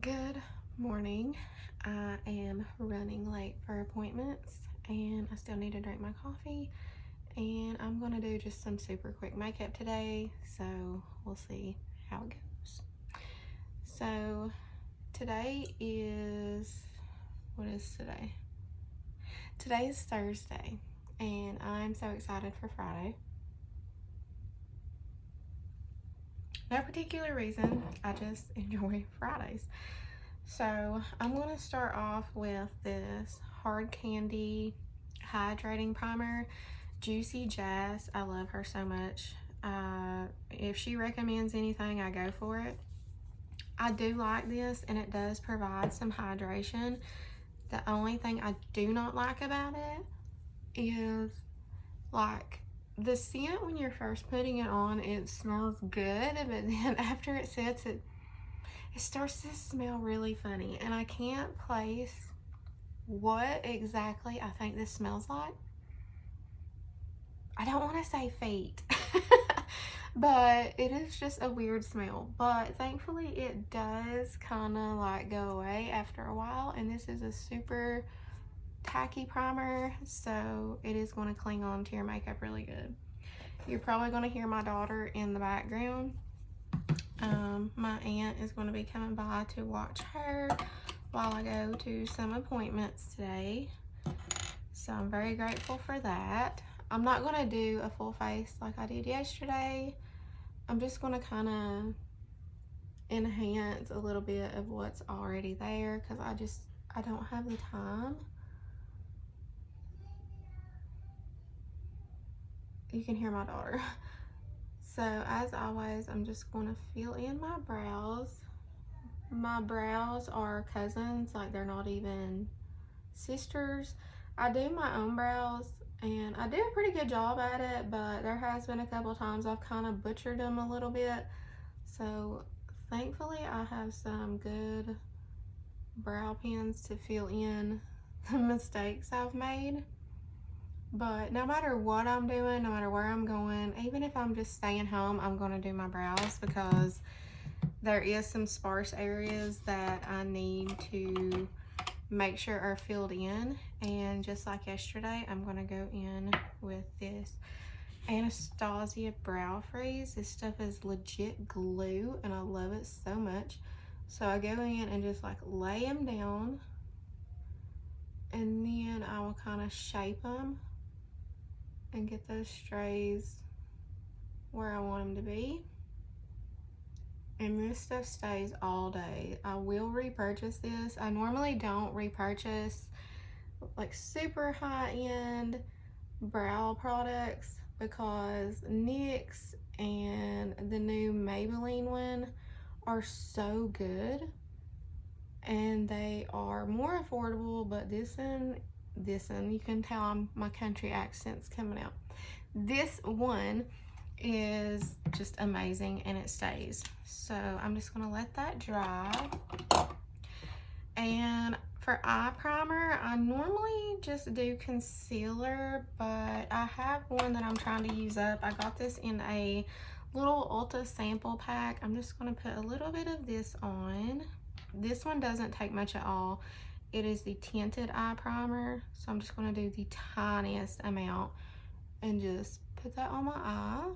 Good morning. I am running late for appointments and I still need to drink my coffee, and I'm gonna do just some super quick makeup today, so we'll see how it goes. So today is, what is today? Today is Thursday and I'm so excited for Friday. No particular reason, I just enjoy Fridays. So I'm going to start off with this Hard Candy Hydrating Primer, Juicy Jazz. I love her so much. If she recommends anything, I go for it. I do like this, and it does provide some hydration. The only thing I do not like about it is, like, the scent when you're first putting it on, it smells good, but then after it sets, it starts to smell really funny, and I can't place what exactly I think this smells like. I don't want to say feet, but it is just a weird smell. But thankfully it does kind of like go away after a while, and this is a super tacky primer, so it is going to cling on to your makeup really good. You're probably going to hear my daughter in the background. My aunt is going to be coming by to watch her while I go to some appointments today, so I'm very grateful for that. I'm not going to do a full face like I did yesterday. I'm just going to kind of enhance a little bit of what's already there, because I don't have the time. You can hear my daughter. So as always, I'm just going to fill in my brows. My brows are cousins, like they're not even sisters. I do my own brows and I do a pretty good job at it, but there has been a couple times I've kind of butchered them a little bit. So thankfully I have some good brow pens to fill in the mistakes I've made. But no matter what I'm doing, no matter where I'm going, even if I'm just staying home, I'm going to do my brows, because there is some sparse areas that I need to make sure are filled in. And just like yesterday, I'm going to go in with this Anastasia Brow Freeze. This stuff is legit glue and I love it so much. So I go in and just like lay them down, and then I will kind of shape them and get those strays where I want them to be. And this stuff stays all day. I will repurchase this. I normally don't repurchase like super high-end brow products, because NYX and the new Maybelline one are so good and they are more affordable. But this one, you can tell my country accent's coming out. This one is just amazing and it stays. So I'm just gonna let that dry. And for eye primer, I normally just do concealer, but I have one that I'm trying to use up. I got this in a little Ulta sample pack. I'm just gonna put a little bit of this on. This one doesn't take much at all. It is the tinted eye primer, so I'm just gonna do the tiniest amount and just put that on my eye.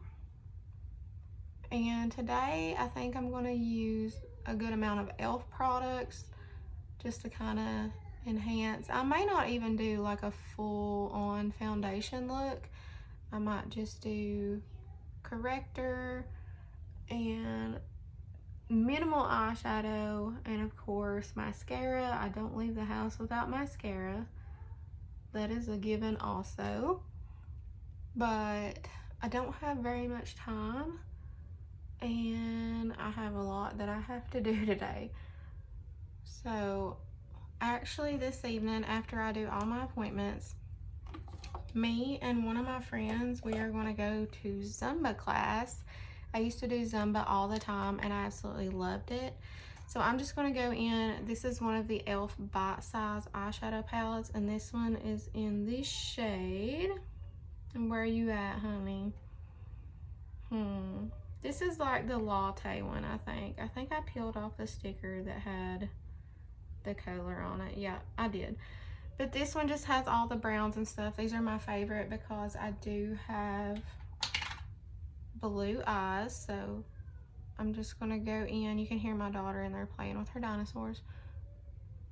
And today I think I'm going to use a good amount of e.l.f. products just to kind of enhance. I may not even do like a full-on foundation look. I might just do corrector and minimal eyeshadow, and of course mascara. I don't leave the house without mascara. That is a given also. But I don't have very much time, and I have a lot that I have to do today. So actually this evening, after I do all my appointments, me and one of my friends, we are going to go to Zumba class. I used to do Zumba all the time and I absolutely loved it. So I'm just going to go in. This is one of the e.l.f. Bite Size eyeshadow palettes, and this one is in this shade. And where are you at, honey? This is like the latte one, I think. I think I peeled off the sticker that had the color on it. Yeah, I did. But this one just has all the browns and stuff. These are my favorite because I do have blue eyes. So I'm just going to go in. You can hear my daughter in there playing with her dinosaurs.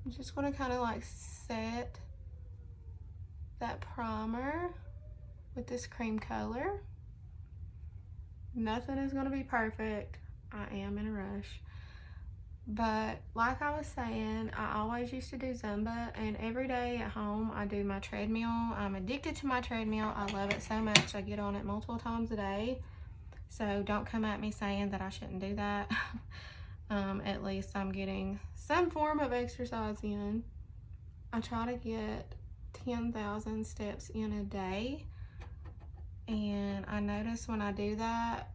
I'm just going to kind of like set that primer with this cream color. Nothing is going to be perfect. I am in a rush. But like I was saying, I always used to do Zumba, and every day at home I do my treadmill. I'm addicted to my treadmill. I love it so much. I get on it multiple times a day. So don't come at me saying that I shouldn't do that. At least I'm getting some form of exercise in. I try to get 10,000 steps in a day. And I notice when I do that,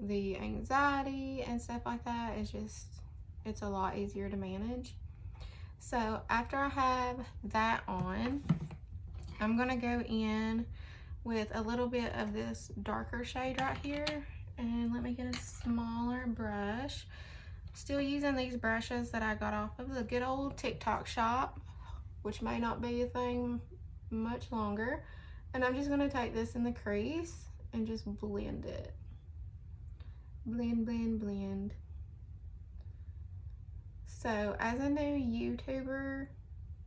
the anxiety and stuff like that is just, it's a lot easier to manage. So after I have that on, I'm gonna go in with a little bit of this darker shade right here. And let me get a smaller brush. Still using these brushes that I got off of the good old TikTok shop, which may not be a thing much longer. And I'm just gonna take this in the crease and just blend it. Blend, blend, blend. So as a new YouTuber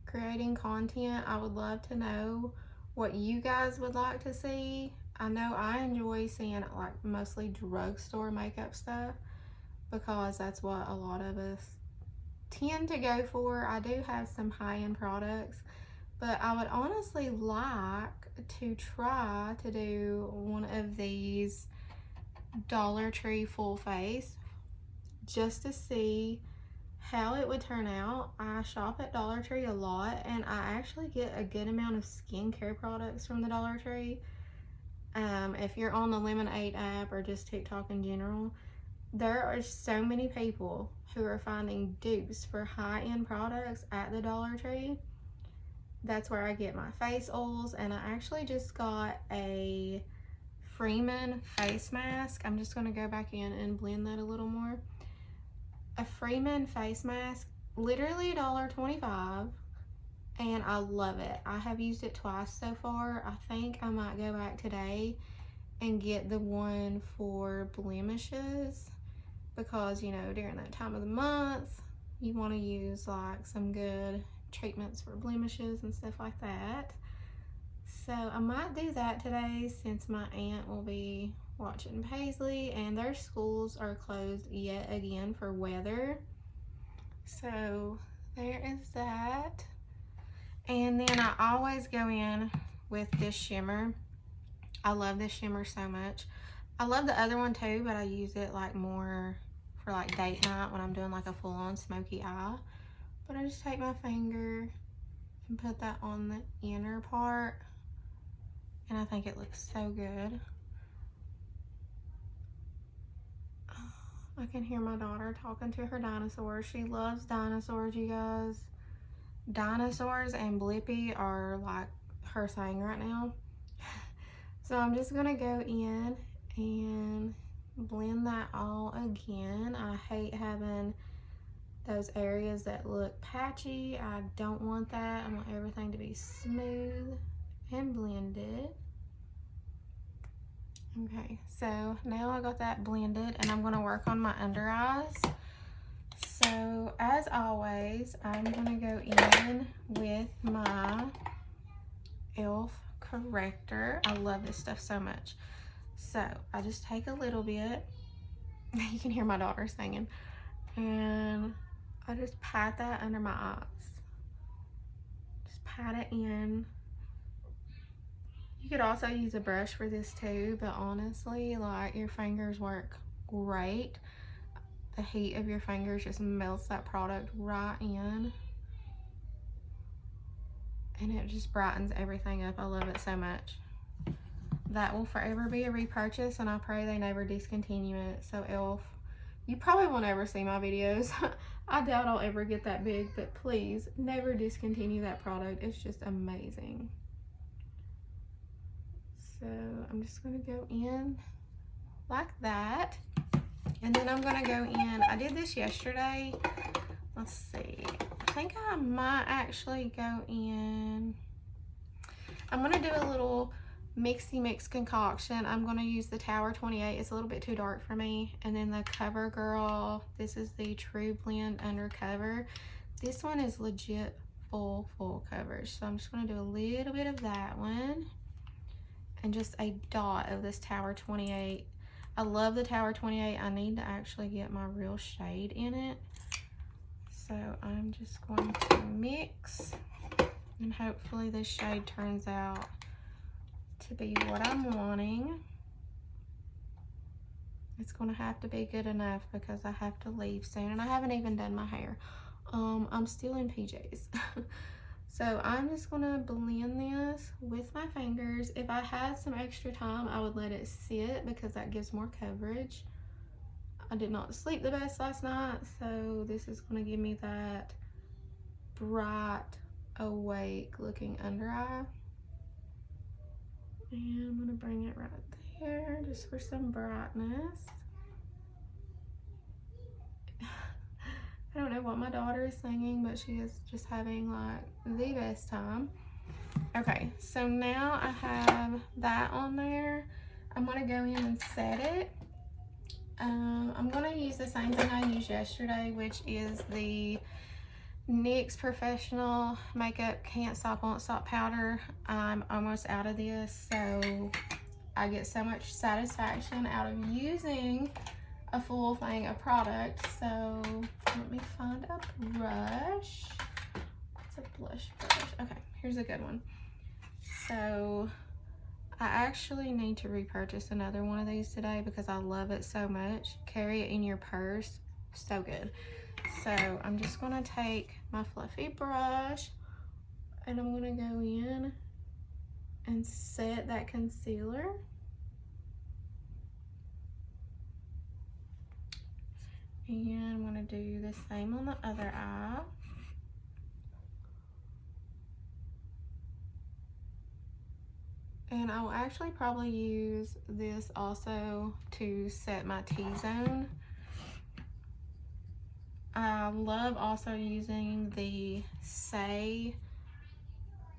creating content, I would love to know what you guys would like to see. I know I enjoy seeing like mostly drugstore makeup stuff because that's what a lot of us tend to go for. I do have some high-end products, but I would honestly like to try to do one of these Dollar Tree full face just to see how it would turn out. I shop at Dollar Tree a lot, and I actually get a good amount of skincare products from the Dollar Tree. If you're on the Lemonade app or just TikTok in general, there are so many people who are finding dupes for high-end products at the Dollar Tree. That's where I get my face oils, and I actually just got a Freeman face mask. I'm just going to go back in and blend that a little more. A Freeman face mask, literally $1.25, and I love it. I have used it twice so far. I think I might go back today and get the one for blemishes because, you know, during that time of the month, you want to use like some good treatments for blemishes and stuff like that. So I might do that today since my aunt will be watching Paisley and their schools are closed yet again for weather. So there is that. And then I always go in with this shimmer. I love this shimmer so much. I love the other one too, but I use it like more for like date night when I'm doing like a full-on smoky eye. But I just take my finger and put that on the inner part, and I think it looks so good. I can hear my daughter talking to her dinosaurs. She loves dinosaurs, you guys. Dinosaurs and Blippi are like her thing right now. So I'm just gonna go in and blend that all again. I hate having those areas that look patchy. I don't want that. I want everything to be smooth and blended. Okay, so now I got that blended and I'm gonna work on my under eyes. So as always, I'm gonna go in with my e.l.f. corrector. I love this stuff so much. So I just take a little bit. You can hear my daughter singing. And I just pat that under my eyes. Just pat it in. You could also use a brush for this too, but honestly, like, your fingers work great. The heat of your fingers just melts that product right in. And it just brightens everything up. I love it so much. That will forever be a repurchase, and I pray they never discontinue it. So e.l.f., you probably will never see my videos. I doubt I'll ever get that big, but please never discontinue that product. It's just amazing. So I'm just gonna go in like that. And then I'm gonna go in, I did this yesterday. Let's see, I think I might actually go in, I'm gonna do a little mixy mix concoction. I'm gonna use the Tower 28. It's a little bit too dark for me. And then the CoverGirl, this is the True Blend Undercover. This one is legit full coverage. So I'm just gonna do a little bit of that one and just a dot of this Tower 28. I love the Tower 28. I need to actually get my real shade in it. So I'm just going to mix, and hopefully this shade turns out to be what I'm wanting. It's gonna have to be good enough because I have to leave soon, and I haven't even done my hair. I'm still in PJs. So I'm just gonna blend this with my fingers. If I had some extra time, I would let it sit because that gives more coverage. I did not sleep the best last night, so this is gonna give me that bright, awake looking under eye. And I'm gonna bring it right there just for some brightness. I don't know what my daughter is singing, but she is just having like the best time. Okay, so now I have that on there. I'm gonna go in and set it. I'm gonna use the same thing I used yesterday, which is the NYX Professional Makeup Can't Stop Won't Stop powder. I'm almost out of this, so I get so much satisfaction out of using a full thing of product. So let me find a brush. It's a blush brush. Okay, here's a good one. So I actually need to repurchase another one of these today because I love it so much. Carry it in your purse, so good. So I'm just gonna take my fluffy brush and I'm gonna go in and set that concealer. And I'm gonna do the same on the other eye. And I'll actually probably use this also to set my T-zone. I love also using the Say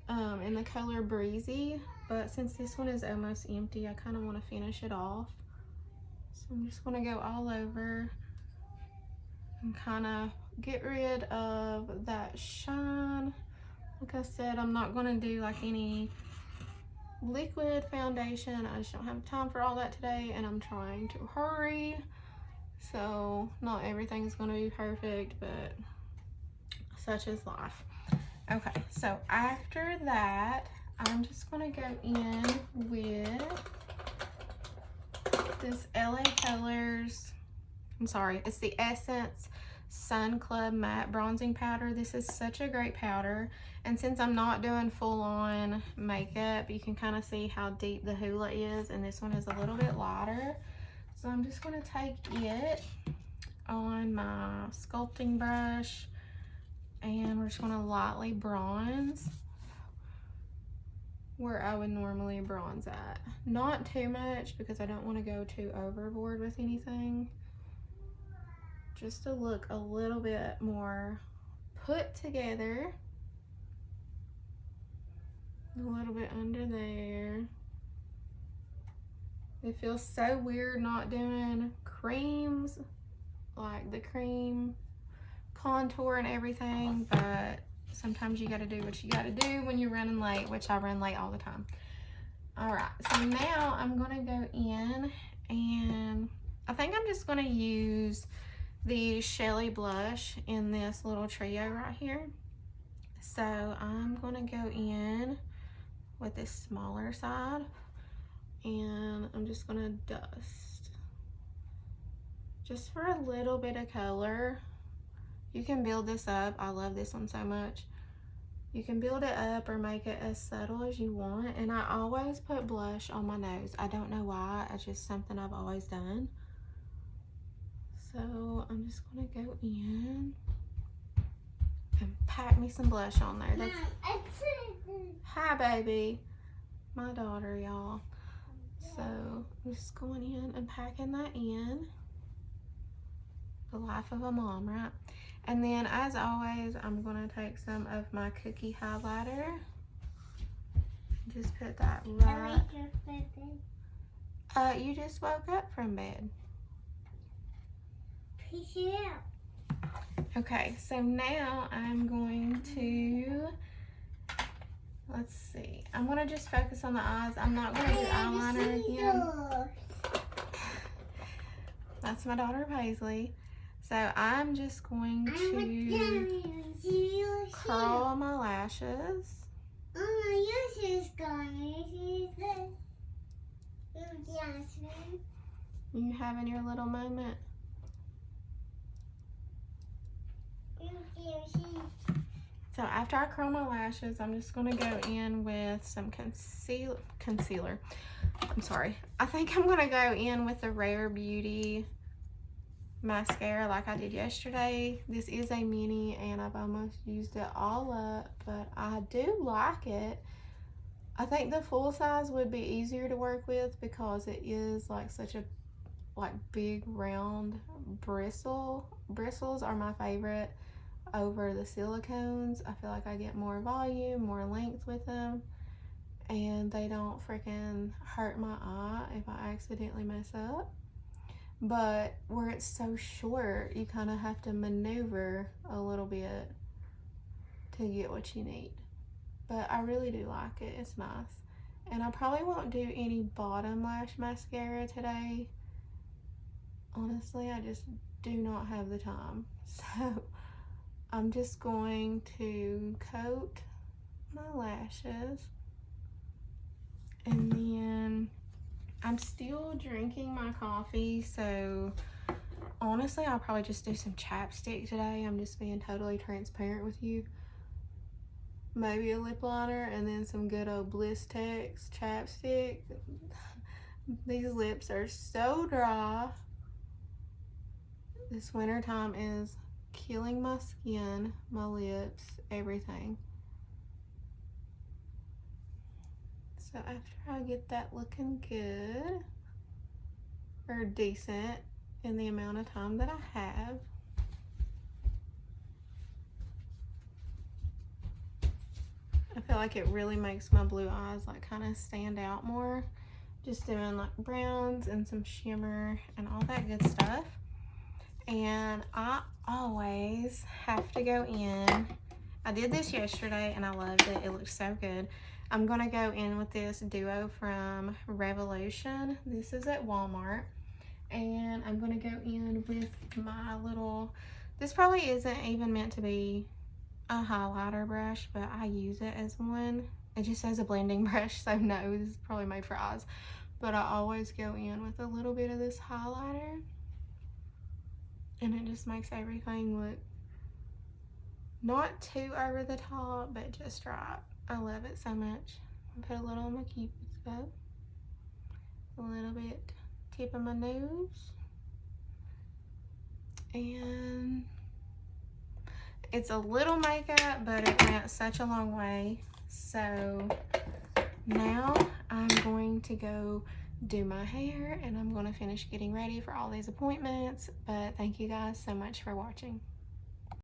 in the color Breezy, but since this one is almost empty, I kind of want to finish it off. So I'm just going to go all over and kind of get rid of that shine. Like I said, I'm not going to do like any liquid foundation. I just don't have time for all that today, and I'm trying to hurry. So not everything's going to be perfect, but such is life. Okay, so after that, I'm just going to go in with this LA Colors, I'm sorry, it's the Essence Sun Club Matte Bronzing Powder. This is such a great powder, and since I'm not doing full-on makeup, you can kind of see how deep the Hoola is, and this one is a little bit lighter. So I'm just going to take it on my sculpting brush, and we're just going to lightly bronze where I would normally bronze at. Not too much because I don't want to go too overboard with anything. Just to look a little bit more put together. A little bit under there. It feels so weird not doing creams, like the cream contour and everything, but sometimes you gotta do what you gotta do when you're running late, which I run late all the time. All right, so now I'm gonna go in, and I think I'm just gonna use the Shelly blush in this little trio right here. So I'm gonna go in with this smaller side, and I'm just gonna dust just for a little bit of color. You can build this up. I love this one so much. You can build it up or make it as subtle as you want, and I always put blush on my nose. I don't know why, it's just something I've always done. So I'm just gonna go in and pack me some blush on there. That's... Hi, baby. My daughter, y'all. So I'm just going in and packing that in. The life of a mom, right? And then as always, I'm gonna take some of my cookie highlighter. Just put that right. You just woke up from bed. Okay, so now I'm going to, let's see. I'm gonna just focus on the eyes. I'm not gonna do eyeliner again. That's my daughter Paisley. So I'm just going to curl my lashes. You having your little moment? So after I curl my lashes, I'm just gonna go in with some concealer. I'm sorry. I think I'm gonna go in with the Rare Beauty mascara like I did yesterday. This is a mini and I've almost used it all up, but I do like it. I think the full size would be easier to work with because it is like such a big round bristle. Bristles are my favorite over the silicones. I feel like I get more volume, more length with them, and they don't freaking hurt my eye if I accidentally mess up. But where it's so short, you kind of have to maneuver a little bit to get what you need. But I really do like it. It's nice. And I probably won't do any bottom lash mascara today. Honestly, I just do not have the time. So I'm just going to coat my lashes. And then I'm still drinking my coffee, so honestly, I'll probably just do some chapstick today. I'm just being totally transparent with you. Maybe a lip liner and then some good old Blistex chapstick. These lips are so dry. This winter time is killing my skin, my lips, everything. So after I get that looking good or decent in the amount of time that I have, I feel like it really makes my blue eyes like kind of stand out more. Just doing like browns and some shimmer and all that good stuff. And I always have to go in. I did this yesterday and I loved it. It looked so good. I'm gonna go in with this duo from Revolution. This is at Walmart. And I'm gonna go in with my little, this probably isn't even meant to be a highlighter brush, but I use it as one. It just says a blending brush, so no, this is probably made for eyes. But I always go in with a little bit of this highlighter. And it just makes everything look not too over the top, but just right. I love it so much. I put a little on my Cupid's bow. A little bit tip of my nose. And it's a little makeup, but it went such a long way. So now I'm going to go do my hair and I'm going to finish getting ready for all these appointments. But thank you guys so much for watching.